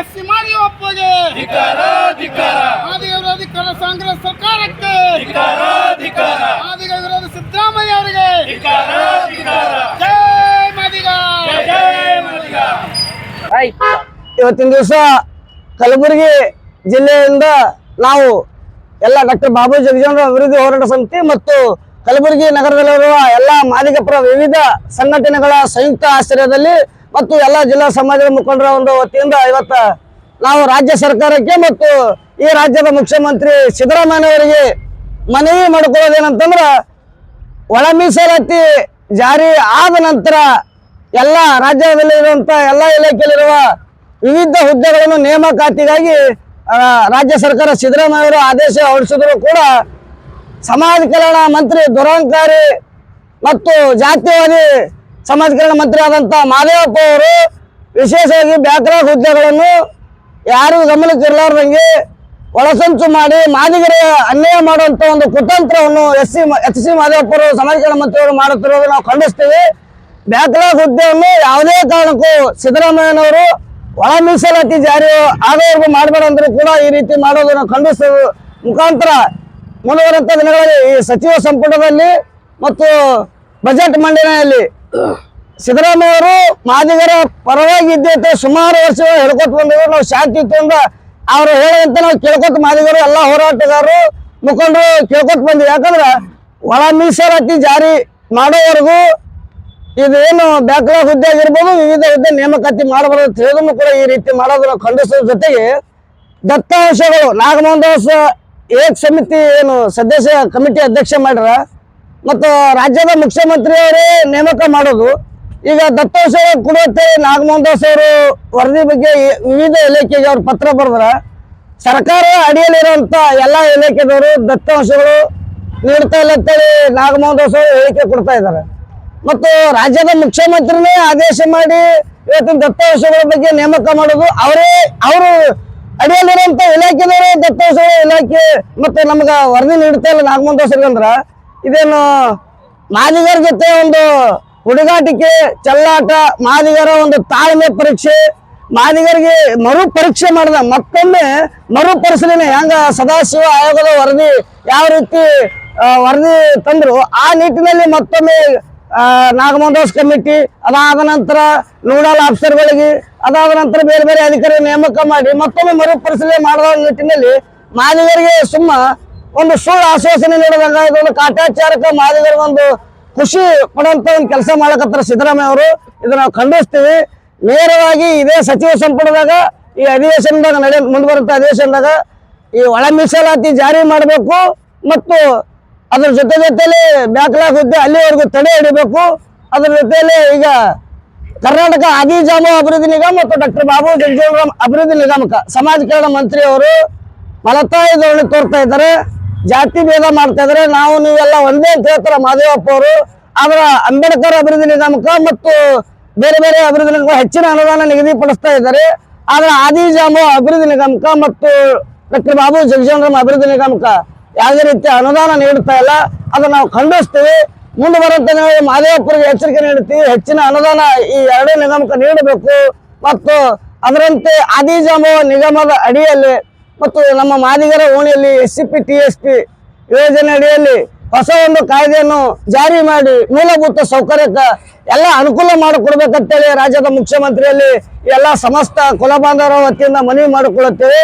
SC ಮಾದಿಯಪ್ಪಗೆ Madiga ವಿರೋಧಿ ಕಾಂಗ್ರೆಸ್ ಸರ್ಕಾರಕ್ಕೆ ಮಾದಿಗ ವಿರೋಧಿ ಸಿದ್ದರಾಮಯ್ಯ ಅವರಿಗೆ ಜೈ ಮಾದಿಗ. ಇವತ್ತಿನ ದಿವಸ ಕಲಬುರಗಿ ಜಿಲ್ಲೆಯಿಂದ ನಾವು ಎಲ್ಲ ಡಾಕ್ಟರ್ ಬಾಬು ಜಗಜೀವನರಾಮ್ ಅಭಿವೃದ್ಧಿ ಹೋರಾಟ ಸಮಿತಿ ಮತ್ತು ಕಲಬುರಗಿ ನಗರದಲ್ಲಿರುವ ಎಲ್ಲ ಮಾದಿಗಪರ ವಿವಿಧ ಸಂಘಟನೆಗಳ ಸಂಯುಕ್ತ ಆಶ್ರಯದಲ್ಲಿ ಮತ್ತು ಎಲ್ಲ ಜಿಲ್ಲಾ ಸಮಾಜದ ಮುಖಂಡರ ಒಂದು ವತಿಯಿಂದ ಇವತ್ತು ನಾವು ರಾಜ್ಯ ಸರ್ಕಾರಕ್ಕೆ ಮತ್ತು ಈ ರಾಜ್ಯದ ಮುಖ್ಯಮಂತ್ರಿ ಸಿದ್ದರಾಮಯ್ಯ ಅವರಿಗೆ ಮನವಿ ಮಾಡಿಕೊಳ್ಳೋದೇನಂತಂದ್ರೆ ಒಳ ಮೀಸಲಾತಿ ಜಾರಿ ಆದ ನಂತರ ಎಲ್ಲ ರಾಜ್ಯದಲ್ಲಿ ಇರುವಂತ ಎಲ್ಲ ಇಲಾಖೆಯಲ್ಲಿರುವ ವಿವಿಧ ಹುದ್ದೆಗಳನ್ನು ನೇಮಕಾತಿಗಾಗಿ ರಾಜ್ಯ ಸರ್ಕಾರ ಸಿದ್ದರಾಮಯ್ಯ ಅವರು ಆದೇಶ ಹೊರಡಿಸಿದ್ರು ಕೂಡ ಸಮಾಜ ಕಲ್ಯಾಣ ಮಂತ್ರಿ ದುರಹಂಕಾರಿ ಮತ್ತು ಜಾತಿವಾದಿ ಸಮಾಜ ಕಲ್ಯಾಣ ಮಂತ್ರಿ ಆದಂತ ಮಾದೇವಪ್ಪ ಅವರು ವಿಶೇಷವಾಗಿ ಬ್ಯಾಕ್ಲಾಗ್ ಹುದ್ದೆಗಳನ್ನು ಯಾರು ಗಮನಕ್ಕೆ ಇರಲಾರ್ದಂಗೆ ಒಳಸಂಚು ಮಾಡಿ ಮಾದಿಗರ ಅನ್ಯಾಯ ಮಾಡುವಂತ ಒಂದು ಕುತಂತ್ರವನ್ನು ಎಚ್ ಸಿ ಮಾದೇವಪ್ಪ ಅವರು ಸಮಾಜ ಕಲ್ಯಾಣ ಮಂತ್ರಿಯವರು ಮಾಡುತ್ತಿರೋದು ನಾವು ಖಂಡಿಸ್ತೀವಿ. ಬ್ಯಾಕ್ಲಾಗ್ ಹುದ್ದೆಯನ್ನು ಯಾವುದೇ ಕಾರಣಕ್ಕೂ ಸಿದ್ದರಾಮಯ್ಯನವರು ಒಳ ಮೀಸಲಾತಿ ಜಾರಿ ಆಗೋವರೆಗೂ ಮಾಡಬೇಡ ಅಂದ್ರೂ ಕೂಡ ಈ ರೀತಿ ಮಾಡೋದನ್ನು ಖಂಡಿಸುವ ಮುಖಾಂತರ ಮುಂದುವರೆದ ದಿನಗಳಲ್ಲಿ ಈ ಸಚಿವ ಸಂಪುಟದಲ್ಲಿ ಮತ್ತು ಬಜೆಟ್ ಮಂಡನೆಯಲ್ಲಿ ಸಿದ್ದರಾಮಯ್ಯ ಅವರು ಮಾದಿಗರ ಪರವಾಗಿ ಇದ್ದೈತೆ ಸುಮಾರು ವರ್ಷಗಳು ಹೇಳ್ಕೊತ ಬಂದಿದ್ರು. ನಾವು ಶಾಂತಿಯುತದಿಂದ ಅವರು ಹೇಳುವಂತೆ ನಾವು ಕೇಳ್ಕೊತ ಮಾದಿಗರು ಎಲ್ಲ ಹೋರಾಟಗಾರರು ಮುಖಂಡರು ಕೇಳ್ಕೊತ ಬಂದಿವಿ. ಯಾಕಂದ್ರೆ ಒಳ ಮೀಸಲಾತಿ ಜಾರಿ ಮಾಡೋವರೆಗೂ ಇದೇನು ಬ್ಯಾಕ್ಲಾಗ್ ಹುದ್ದೆ ಆಗಿರ್ಬೋದು ವಿವಿಧ ಹುದ್ದೆ ನೇಮಕಾತಿ ಮಾಡಬಾರದು ಅಂತ ಹೇಳಿದ್ರು ಕೂಡ ಈ ರೀತಿ ಮಾಡೋದನ್ನ ಖಂಡಿಸೋದ್ರ ಜೊತೆಗೆ ದತ್ತಾಂಶಗಳು ನಾಗಮೋಹನ್ ದಾಸ್ ಏಕ್ ಸಮಿತಿ ಏನು ಸದಸ್ಯ ಕಮಿಟಿ ಅಧ್ಯಕ್ಷ ಮಾಡ್ಯಾರ ಮತ್ತು ರಾಜ್ಯದ ಮುಖ್ಯಮಂತ್ರಿ ಅವರೇ ನೇಮಕ ಮಾಡೋದು. ಈಗ ದತ್ತಾಂಶಗಳು ಕೊಡುವಂತೆ ನಾಗಮೋಹನ್ ದಾಸ್ ಅವರು ವರದಿ ಬಗ್ಗೆ ವಿವಿಧ ಇಲಾಖೆಗೆ ಅವ್ರು ಪತ್ರ ಬರೆದ್ರ ಸರ್ಕಾರ ಅಡಿಯಲ್ಲಿರುವಂತ ಎಲ್ಲ ಇಲಾಖೆದವರು ದತ್ತಾಂಶಗಳು ನೀಡ್ತಾ ಇಲ್ಲ ಅಂತೇಳಿ ನಾಗಮೋಹನ್ ದಾಸ್ ಅವರು ಹೇಳಿಕೆ ಕೊಡ್ತಾ ಇದ್ದಾರೆ. ಮತ್ತು ರಾಜ್ಯದ ಮುಖ್ಯಮಂತ್ರಿನೇ ಆದೇಶ ಮಾಡಿ ಇವತ್ತಿನ ದತ್ತಾಂಶಗಳ ಬಗ್ಗೆ ನೇಮಕ ಮಾಡೋದು ಅವರು ಅಡಿಯಲ್ಲಿರುವಂತ ಇಲಾಖೆದವರು ದತ್ತಾಂಶಗಳ ಇಲಾಖೆ ಮತ್ತೆ ನಮ್ಗ ವರದಿ ನೀಡ್ತಾ ಇಲ್ಲ ನಾಗಮೋಹನ್ ದಾಸ್ ಅಂದ್ರ ಇದೇನು ಮಾದಿಗರ ಜೊತೆ ಒಂದು ಹುಡುಗಾಟಿಕೆ ಚೆಲ್ಲಾಟ, ಮಾದಿಗರ ಒಂದು ತಾಳ್ಮೆ ಪರೀಕ್ಷೆ, ಮಾದಿಗರಿಗೆ ಮರು ಪರೀಕ್ಷೆ ಮಾಡಿದ ಮತ್ತೊಮ್ಮೆ ಮರುಪರಿಶೀಲನೆ ಹೆಂಗ ಸದಾಶಿವ ಆಯೋಗದ ವರದಿ ಯಾವ ರೀತಿ ವರದಿ ತಂದ್ರು ಆ ನಿಟ್ಟಿನಲ್ಲಿ ಮತ್ತೊಮ್ಮೆ ನಾಗಮೋಹನ್ ದಾಸ್ ಕಮಿಟಿ ಅದಾದ ನಂತರ ನೋಡಲ್ ಆಫೀಸರ್ಗಳಿಗೆ ಅದಾದ ನಂತರ ಬೇರೆ ಬೇರೆ ಅಧಿಕಾರಿ ನೇಮಕ ಮಾಡಿ ಮತ್ತೊಮ್ಮೆ ಮರುಪರಿಶೀಲನೆ ಮಾಡುವ ನಿಟ್ಟಿನಲ್ಲಿ ಮಾದಿಗರಿಗೆ ಒಂದು ಸುಳ್ಳು ಆಶ್ವಾಸನೆ ನೀಡಿದಾಗ ಇದೊಂದು ಕಾಟಾಚಾರಕ ಮಾದಿಗರಿಗೆ ಒಂದು ಖುಷಿ ಪಡುವಂತ ಒಂದು ಕೆಲಸ ಮಾಡಕತ್ತಾರ ಸಿದ್ದರಾಮಯ್ಯ ಅವರು. ಇದು ನಾವು ಖಂಡಿಸ್ತೀವಿ. ನೇರವಾಗಿ ಇದೇ ಸಚಿವ ಸಂಪುಟದಾಗ ಈ ಅಧಿವೇಶನದಾಗ ಮುಂದುವರುವಂತ ಅಧಿವೇಶನದಾಗ ಈ ಒಳ ಮೀಸಲಾತಿ ಜಾರಿ ಮಾಡಬೇಕು ಮತ್ತು ಅದ್ರ ಜೊತೆಲಿ ಬ್ಯಾಕ್ಲಾಗ್ ಹುದ್ದೆ ಅಲ್ಲಿವರೆಗೂ ತಡೆ ಹಿಡಿಬೇಕು. ಅದ್ರ ಜೊತೆಯಲ್ಲಿ ಈಗ ಕರ್ನಾಟಕ ಆದಿಜಾಮ ಅಭಿವೃದ್ಧಿ ನಿಗಮ ಮತ್ತು ಡಾಕ್ಟರ್ ಬಾಬು ಜಗಜೀವನರಾಮ್ ಅಭಿವೃದ್ಧಿ ನಿಗಮಕ್ಕೆ ಸಮಾಜ ಕಲ್ಯಾಣ ಮಂತ್ರಿ ಅವರು ಮಲತಾಯಿ ಧೋರಣೆ ತೋರ್ತಾ ಇದ್ದಾರೆ, ಜಾತಿ ಭೇದ ಮಾಡ್ತಾ ಇದಾರೆ. ನಾವು ನೀವೆಲ್ಲ ಒಂದೇ ಅಂತ ಹೇಳ್ತಾರ ಮಾದೇವಪ್ಪ ಅವರು. ಆದ್ರ ಅಂಬೇಡ್ಕರ್ ಅಭಿವೃದ್ಧಿ ನಿಗಮಕ್ಕೆ ಮತ್ತು ಬೇರೆ ಬೇರೆ ಅಭಿವೃದ್ಧಿ ನಿಗಮ ಹೆಚ್ಚಿನ ಅನುದಾನ ನಿಗದಿಪಡಿಸ್ತಾ ಇದ್ದಾರೆ. ಆದ್ರೆ ಆದಿಜಾಮ ಅಭಿವೃದ್ಧಿ ನಿಗಮಕ್ಕೆ ಮತ್ತು ಡಾಕ್ಟರ್ ಬಾಬು ಜಗಜೀವನರಾಮ್ ಅಭಿವೃದ್ಧಿ ನಿಗಮಕ್ಕೆ ಯಾವುದೇ ರೀತಿ ಅನುದಾನ ನೀಡುತ್ತಾ ಇಲ್ಲ. ಅದನ್ನ ನಾವು ಖಂಡಿಸ್ತೀವಿ. ಮುಂದೆ ಬರುವಂತೆ ಮಾದೇವಪ್ಪರಿಗೆ ಎಚ್ಚರಿಕೆ ನೀಡುತ್ತೀವಿ, ಹೆಚ್ಚಿನ ಅನುದಾನ ಈ ಎರಡೂ ನಿಗಮಕ್ಕೆ ನೀಡಬೇಕು ಮತ್ತು ಅದರಂತೆ ಆದಿಜಾಮ ನಿಗಮದ ಅಡಿಯಲ್ಲಿ ಮತ್ತು ನಮ್ಮ ಮಾದಿಗರ ಓಣಿಯಲ್ಲಿ SCP TSP ಯೋಜನೆ ಅಡಿಯಲ್ಲಿ ಹೊಸ ಒಂದು ಕಾಯ್ದೆಯನ್ನು ಜಾರಿ ಮಾಡಿ ಮೂಲಭೂತ ಸೌಕರ್ಯಕ್ಕೆ ಎಲ್ಲ ಅನುಕೂಲ ಮಾಡಿಕೊಡ್ಬೇಕಂತೇಳಿ ರಾಜ್ಯದ ಮುಖ್ಯಮಂತ್ರಿಯಲ್ಲಿ ಎಲ್ಲ ಸಮಸ್ತ ಕುಲ ಬಾಂಧವರ ವತಿಯಿಂದ ಮನವಿ ಮಾಡಿಕೊಳ್ಳುತ್ತೇವೆ.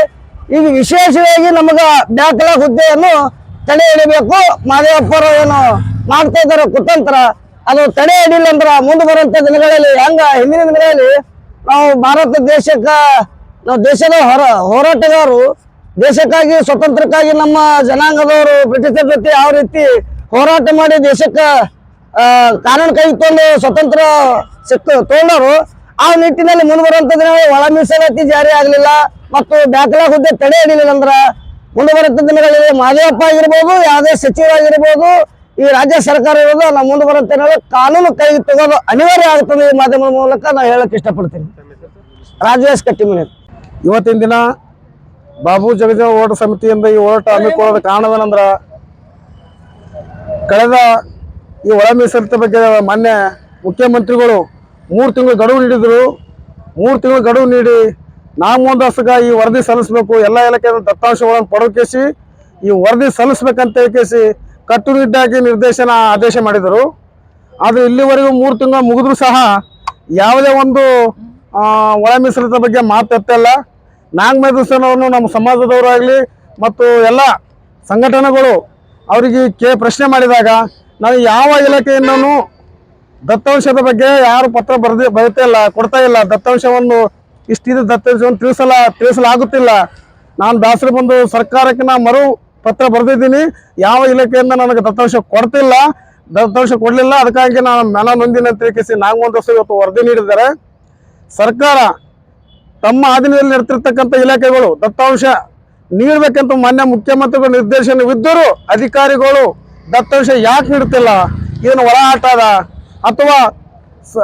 ಈಗ ವಿಶೇಷವಾಗಿ ನಮಗ ಬ್ಯಾಕ್ಲಾಗ್ ಹುದ್ದೆಯನ್ನು ತಡೆ ಹಿಡಿಬೇಕು. ಮಾದೇವಪ್ಪರು ಏನು ಮಾಡ್ತಾ ಇದ್ದಾರೆ ಕುತಂತ್ರ, ಅದು ತಡೆ ಹಿಡಿಲ್ಲ ಅಂದ್ರ ಮುಂದೆ ಬರುವಂತ ದಿನಗಳಲ್ಲಿ ಹಿಂದಿನ ದಿನಗಳಲ್ಲಿ ನಾವು ಭಾರತ ನಾವು ದೇಶದ ಹೋರಾಟಗಾರರು ದೇಶಕ್ಕಾಗಿ ಸ್ವತಂತ್ರಕ್ಕಾಗಿ ನಮ್ಮ ಜನಾಂಗದವರು ಬ್ರಿಟಿಷರ ಜೊತೆ ಯಾವ ರೀತಿ ಹೋರಾಟ ಮಾಡಿ ದೇಶಕ್ಕೆ ಕಾನೂನು ಕೈ ತೊಂದು ಸ್ವತಂತ್ರ ತಗೊಂಡರು ಆ ನಿಟ್ಟಿನಲ್ಲಿ ಮುಂದುವರುವಂತ ದಿನಗಳಲ್ಲಿ ಒಳ ಮೀಸಲಾತಿ ಜಾರಿ ಆಗಲಿಲ್ಲ ಮತ್ತು ಬ್ಯಾಕ್ಲಾಗ್ ಹುದ್ದೆ ತಡೆ ಹಿಡಿಲಿಲ್ಲ ಅಂದ್ರ ಮುಂದುವರುವಂತ ದಿನಗಳಲ್ಲಿ ಮಾದೇವಪ್ಪ ಆಗಿರ್ಬೋದು, ಯಾವುದೇ ಸಚಿವರಾಗಿರ್ಬೋದು, ಈ ರಾಜ್ಯ ಸರ್ಕಾರ ಇರೋದು ನಾವು ಮುಂದೆ ಬರುವಂತ ಕಾನೂನು ಕೈ ತಗೋದು ಅನಿವಾರ್ಯ ಆಗುತ್ತದೆ. ಈ ಮಾಧ್ಯಮದ ಮೂಲಕ ನಾನು ಹೇಳಕ್ ಇಷ್ಟಪಡ್ತೀನಿ. ರಾಜೇಶ್ ಕಟ್ಟಿಮನಿ. ಇವತ್ತಿನ ದಿನ ಬಾಬು ಜಗಜೀವನ ಹೋರಾಟ ಸಮಿತಿಯಿಂದ ಈ ಹೋರಾಟ ಹಮ್ಮಿಕೊಳ್ಳೋದ ಕಾರಣವೇನಂದ್ರ ಕಳೆದ ಈ ಒಳ ಮೀಸಲಾತಿ ಬಗ್ಗೆ ಮಾನ್ಯ ಮುಖ್ಯಮಂತ್ರಿಗಳು 3 ತಿಂಗಳು ಗಡುವು ನೀಡಿದ್ರು. 3 ತಿಂಗಳು ಗಡುವು ನೀಡಿ ನಾಮೊಂದಸ್ಗ ಈ ವರದಿ ಸಲ್ಲಿಸಬೇಕು, ಎಲ್ಲ ಇಲಾಖೆ ದತ್ತಾಂಶಗಳನ್ನು ಪಡೆದುಕೇಸಿ ಈ ವರದಿ ಸಲ್ಲಿಸ್ಬೇಕಂತ ಹೇಳಿಕೇಸಿ ಕಟ್ಟುನಿಟ್ಟಾಗಿ ನಿರ್ದೇಶನ ಆದೇಶ ಮಾಡಿದರು. ಅದು ಇಲ್ಲಿವರೆಗೂ 3 ತಿಂಗಳು ಮುಗಿದ್ರು ಸಹ ಯಾವುದೇ ಒಂದು ಒಳ ಮೀಸಲಿನ ಬಗ್ಗೆ ಮಾತೆತ್ತಿಲ್ಲ. ನಾಗಮೇಧಸನವನ್ನು ನಮ್ಮ ಸಮಾಜದವರಾಗಲಿ ಮತ್ತು ಎಲ್ಲ ಸಂಘಟನೆಗಳು ಅವರಿಗೆ ಪ್ರಶ್ನೆ ಮಾಡಿದಾಗ ನಾವು ಯಾವ ಇಲಾಖೆಯಿಂದನೂ ದತ್ತಾಂಶದ ಬಗ್ಗೆ ಯಾರು ಪತ್ರ ಬರೀತಾ ಇಲ್ಲ, ಕೊಡ್ತಾ ಇಲ್ಲ. ದತ್ತಾಂಶವನ್ನು ಇಷ್ಟಿದೆ ದತ್ತಾಂಶವನ್ನು ತಿಳಿಸಲಾಗುತ್ತಿಲ್ಲ. ನಾನು ಬೇಸರ ಬಂದು ಸರ್ಕಾರಕ್ಕೆ ಮರು ಪತ್ರ ಬರೆದಿದ್ದೀನಿ. ಯಾವ ಇಲಾಖೆಯಿಂದ ನನಗೆ ದತ್ತಾಂಶ ಕೊಡಲಿಲ್ಲ, ಅದಕ್ಕಾಗಿ ನಾನು ಮನ ನೊಂದಿನ ಅಂತ ತಿಳಿಸಿ ನಾಗಮಂತಸ್ಸು ಇವತ್ತು ವರದಿ ನೀಡಿದ್ದಾರೆ. ಸರ್ಕಾರ ತಮ್ಮ ಅಧೀನದಲ್ಲಿ ನಡೆತಿರ್ತಕ್ಕಂಥ ಇಲಾಖೆಗಳು ದತ್ತಾಂಶ ನೀಡಬೇಕಂತ ಮಾನ್ಯ ಮುಖ್ಯಮಂತ್ರಿಗಳ ನಿರ್ದೇಶನವಿದ್ದರೂ ಅಧಿಕಾರಿಗಳು ದತ್ತಾಂಶ ಯಾಕೆ ನೀಡುತ್ತಿಲ್ಲ? ಏನು ಒಳ ಆಟ ಅದ? ಅಥವಾ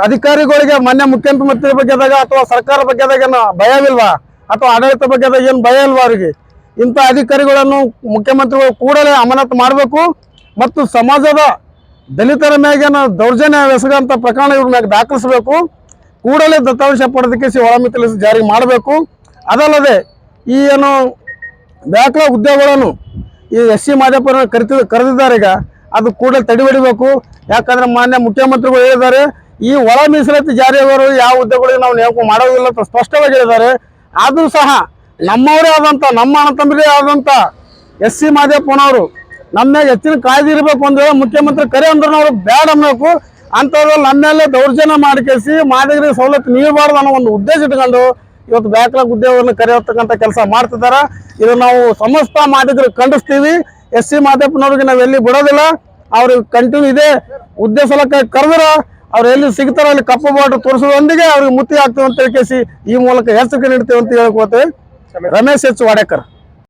ಅಧಿಕಾರಿಗಳಿಗೆ ಮಾನ್ಯ ಮುಖ್ಯಮಂತ್ರಿ ಬಗ್ಗೆದಾಗ ಅಥವಾ ಸರ್ಕಾರ ಬಗ್ಗೆದಾಗ ಏನು ಭಯವಿಲ್ವಾ? ಅಥವಾ ಆಡಳಿತ ಬಗ್ಗೆದಾಗ ಏನು ಭಯ ಇಲ್ವಾ ಅವರಿಗೆ? ಇಂಥ ಅಧಿಕಾರಿಗಳನ್ನು ಮುಖ್ಯಮಂತ್ರಿಗಳು ಕೂಡಲೇ ಅಮಾನತು ಮಾಡಬೇಕು ಮತ್ತು ಸಮಾಜದ ದಲಿತರ ಮ್ಯಾಗೇನು ದೌರ್ಜನ್ಯ ಎಸಗಂಥ ಪ್ರಕರಣ ಇವ್ರ ಮ್ಯಾಗ ದಾಖಲಿಸಬೇಕು. ಕೂಡಲೇ ದತ್ತಾಂಶ ಪಡೆದಕ್ಕೆ ಒಳ ಮೀಸಲು ಜಾರಿ ಮಾಡಬೇಕು. ಅದಲ್ಲದೆ ಈ ಏನು ದಾಖಲೆ ಹುದ್ದೆಗಳನ್ನು ಈ SC ಮಾದೇಪುರ ಕರೆದಿದ್ದಾರೆ. ಈಗ ಅದು ಕೂಡಲೇ ತಡೆಹಿಡಿಬೇಕು. ಯಾಕಂದ್ರೆ ಮಾನ್ಯ ಮುಖ್ಯಮಂತ್ರಿಗಳು ಹೇಳಿದ್ದಾರೆ, ಈ ಒಳ ಮೀಸಲಾತಿ ಜಾರಿಯವರು ಯಾವ ಹುದ್ದೆಗಳಿಗೆ ನಾವು ನೇಮಕ ಮಾಡೋದಿಲ್ಲ ಅಂತ ಸ್ಪಷ್ಟವಾಗಿ ಹೇಳಿದ್ದಾರೆ. ಆದರೂ ಸಹ ನಮ್ಮವರೇ ಆದಂಥ ನಮ್ಮ ಅಣ್ಣ ತಮ್ಮರೇ ಆದಂಥ SC ಮಾದೇಪನವರು ನಮ್ಮ ಮ್ಯಾಗ ಹೆಚ್ಚಿನ ಕಾಯ್ದೆ ಇರಬೇಕು ಅಂದ್ರೆ ಮುಖ್ಯಮಂತ್ರಿ ಕರೆ ಅಂದ್ರೆ ನಾವು ಬ್ಯಾಡ ಅನ್ನಬೇಕು. ಅಂಥದ್ರಲ್ಲಿ ನಮ್ಮ ಮೇಲೆ ದೌರ್ಜನ್ಯ ಮಾಡಿಕೇಸಿ ಮಾದಿಗರಿಗೆ ಸವಲತ್ತು ನೀಡಬಾರ್ದು ಅನ್ನೋ ಒಂದು ಉದ್ದೇಶ ಇಟ್ಕೊಂಡು ಇವತ್ತು ಬ್ಯಾಕ್ಲಾಗ್ ಉದ್ಯೋಗವನ್ನು ಕರೆಯತಕ್ಕಂಥ ಕೆಲಸ ಮಾಡ್ತಿದ್ದಾರೆ. ಇದು ನಾವು ಸಮಸ್ತ ಮಾದಿಗರಿಗೆ ಖಂಡಿಸ್ತೀವಿ. SC ಮಾದೇಪನವ್ರಿಗೆ ನಾವು ಎಲ್ಲಿ ಬಿಡೋದಿಲ್ಲ. ಅವ್ರಿಗೆ ಕಂಟಿನ್ಯೂ ಇದೆ ಉದ್ದೇಶ ಸಲಕ್ಕಾಗಿ ಕರೆದ್ರೆ ಅವ್ರು ಎಲ್ಲಿ ಸಿಗ್ತಾರೋ ಅಲ್ಲಿ ಕಪ್ಪು ಬಾರ್ಡರ್ ತೋರಿಸೋದೊಂದಿಗೆ ಅವ್ರಿಗೆ ಮುತ್ತಿ ಆಗ್ತೀವಿ ಅಂತ ಹೇಳಿಕೇಸಿ ಈ ಮೂಲಕ ಎಚ್ಚರಿಕೆ ನೀಡ್ತೀವಿ ಅಂತ ಹೇಳ್ಕೋತೇವೆ. ರಮೇಶ್ H. ವಾಡೇಕರ್.